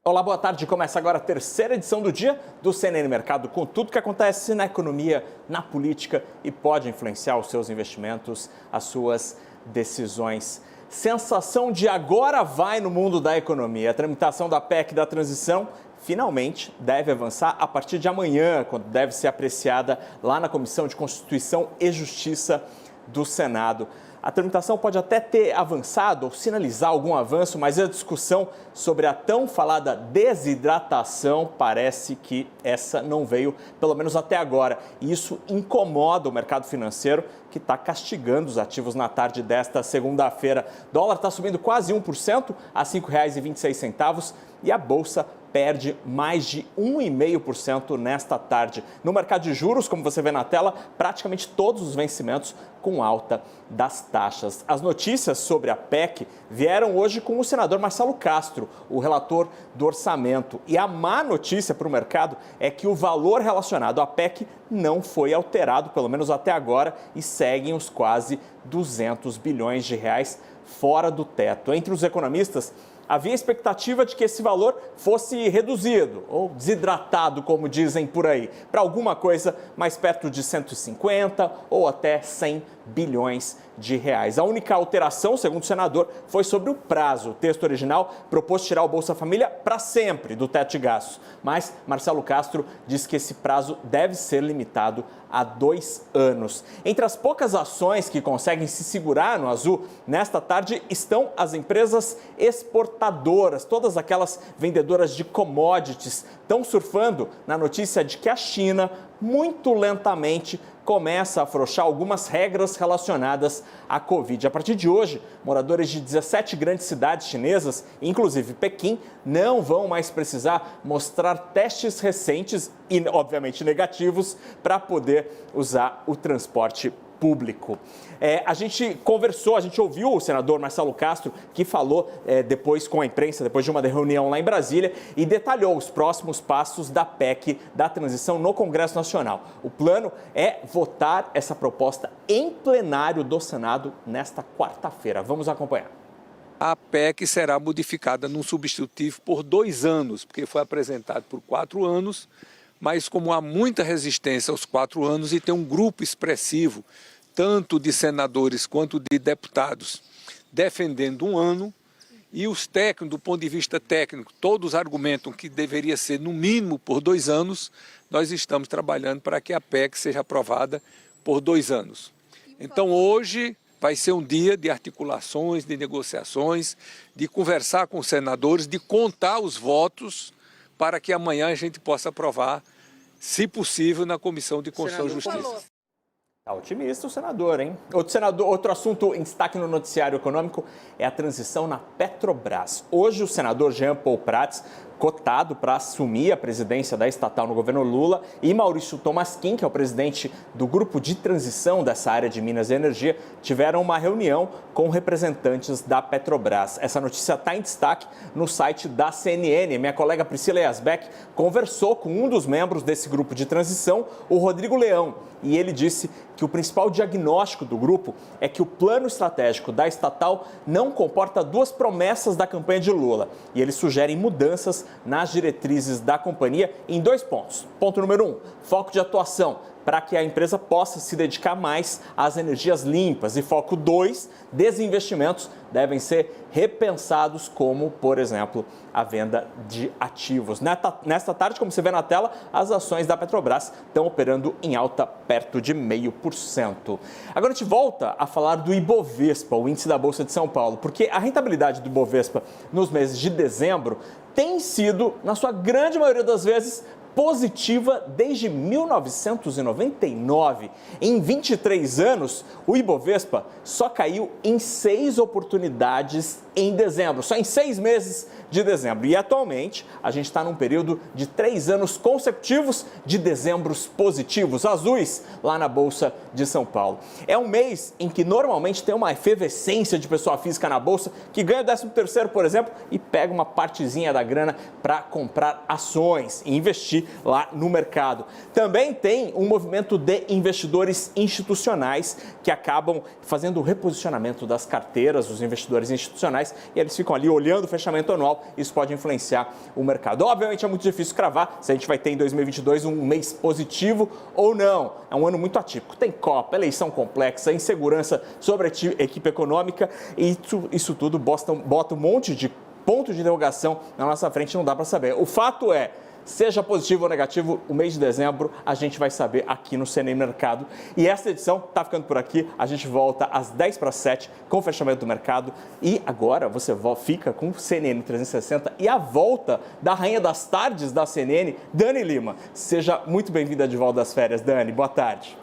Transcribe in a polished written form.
Olá, boa tarde. Começa agora a terceira edição do dia do CNN Mercado, com tudo que acontece na economia, na política e pode influenciar os seus investimentos, as suas decisões. Sensação de agora vai no mundo da economia. A tramitação da PEC da transição finalmente deve avançar a partir de amanhã, quando deve ser apreciada lá na Comissão de Constituição e Justiça do Senado. A tramitação pode até ter avançado ou sinalizar algum avanço, mas a discussão sobre a tão falada desidratação parece que essa não veio, pelo menos até agora. E isso incomoda o mercado financeiro, que está castigando os ativos na tarde desta segunda-feira. O dólar está subindo quase 1% a R$ 5,26 e a Bolsa perde mais de 1,5% nesta tarde. No mercado de juros, como você vê na tela, praticamente todos os vencimentos com alta das taxas. As notícias sobre a PEC vieram hoje com o senador Marcelo Castro, o relator do orçamento. E a má notícia para o mercado é que o valor relacionado à PEC não foi alterado, pelo menos até agora, e seguem os quase 200 bilhões de reais fora do teto. Entre os economistas, havia expectativa de que esse valor fosse reduzido ou desidratado, como dizem por aí, para alguma coisa mais perto de 150 ou até 100 bilhões de reais. A única alteração, segundo o senador, foi sobre o prazo. O texto original propôs tirar o Bolsa Família para sempre do teto de gastos, mas Marcelo Castro diz que esse prazo deve ser limitado a 2 anos. Entre as poucas ações que conseguem se segurar no azul, nesta tarde estão as empresas exportadoras, todas aquelas vendedoras de commodities, estão surfando na notícia de que a China, muito lentamente, começa a afrouxar algumas regras relacionadas à Covid. A partir de hoje, moradores de 17 grandes cidades chinesas, inclusive Pequim, não vão mais precisar mostrar testes recentes e, obviamente, negativos para poder usar o transporte público. A gente ouviu o senador Marcelo Castro, que falou depois com a imprensa, depois de uma reunião lá em Brasília, e detalhou os próximos passos da PEC da transição no Congresso Nacional. O plano é votar essa proposta em plenário do Senado nesta quarta-feira. Vamos acompanhar. A PEC será modificada num substitutivo por 2 anos, porque foi apresentado por 4 anos, mas como há muita resistência aos 4 anos e tem um grupo expressivo, tanto de senadores quanto de deputados, defendendo 1 ano, e os técnicos, do ponto de vista técnico, todos argumentam que deveria ser no mínimo por 2 anos, nós estamos trabalhando para que a PEC seja aprovada por 2 anos. Então hoje vai ser um dia de articulações, de negociações, de conversar com os senadores, de contar os votos para que amanhã a gente possa aprovar, se possível, na Comissão de Constituição e Justiça. Está otimista o senador, hein? Outro assunto em destaque no noticiário econômico é a transição na Petrobras. Hoje o senador Jean Paul Prats, cotado para assumir a presidência da estatal no governo Lula, e Maurício Tolmasquim, que é o presidente do grupo de transição dessa área de Minas e Energia, tiveram uma reunião com representantes da Petrobras. Essa notícia está em destaque no site da CNN. Minha colega Priscila Yasbeck conversou com um dos membros desse grupo de transição, o Rodrigo Leão, e ele disse que o principal diagnóstico do grupo é que o plano estratégico da estatal não comporta 2 promessas da campanha de Lula. E eles sugerem mudanças nas diretrizes da companhia em 2 pontos. Ponto número 1, foco de atuação, para que a empresa possa se dedicar mais às energias limpas. E foco 2, desinvestimentos devem ser repensados, como, por exemplo, a venda de ativos. Nesta tarde, como você vê na tela, as ações da Petrobras estão operando em alta perto de 0,5%. Agora a gente volta a falar do Ibovespa, o índice da Bolsa de São Paulo, porque a rentabilidade do Ibovespa nos meses de dezembro tem sido, na sua grande maioria das vezes, positiva desde 1999. Em 23 anos, o Ibovespa só caiu em 6 oportunidades em dezembro, só em 6 meses de dezembro. E atualmente, a gente está num período de 3 anos consecutivos de dezembros positivos, azuis, lá na Bolsa de São Paulo. É um mês em que normalmente tem uma efervescência de pessoa física na Bolsa, que ganha o 13º, por exemplo, e pega uma partezinha da grana para comprar ações e investir refletir lá no mercado. Também tem um movimento de investidores institucionais que acabam fazendo o reposicionamento das carteiras dos investidores institucionais e eles ficam ali olhando o fechamento anual. Isso pode influenciar o mercado. Obviamente é muito difícil cravar se a gente vai ter em 2022 um mês positivo ou não. É um ano muito atípico. Tem Copa, eleição complexa, insegurança sobre a equipe econômica e isso tudo bota um monte de pontos de interrogação na nossa frente, não dá para saber. O fato é, seja positivo ou negativo, o mês de dezembro a gente vai saber aqui no CNN Mercado. E essa edição está ficando por aqui. A gente volta às 10:50 com o fechamento do mercado. E agora você fica com o CNN 360 e a volta da rainha das tardes da CNN, Dani Lima. Seja muito bem-vinda de volta das férias, Dani. Boa tarde.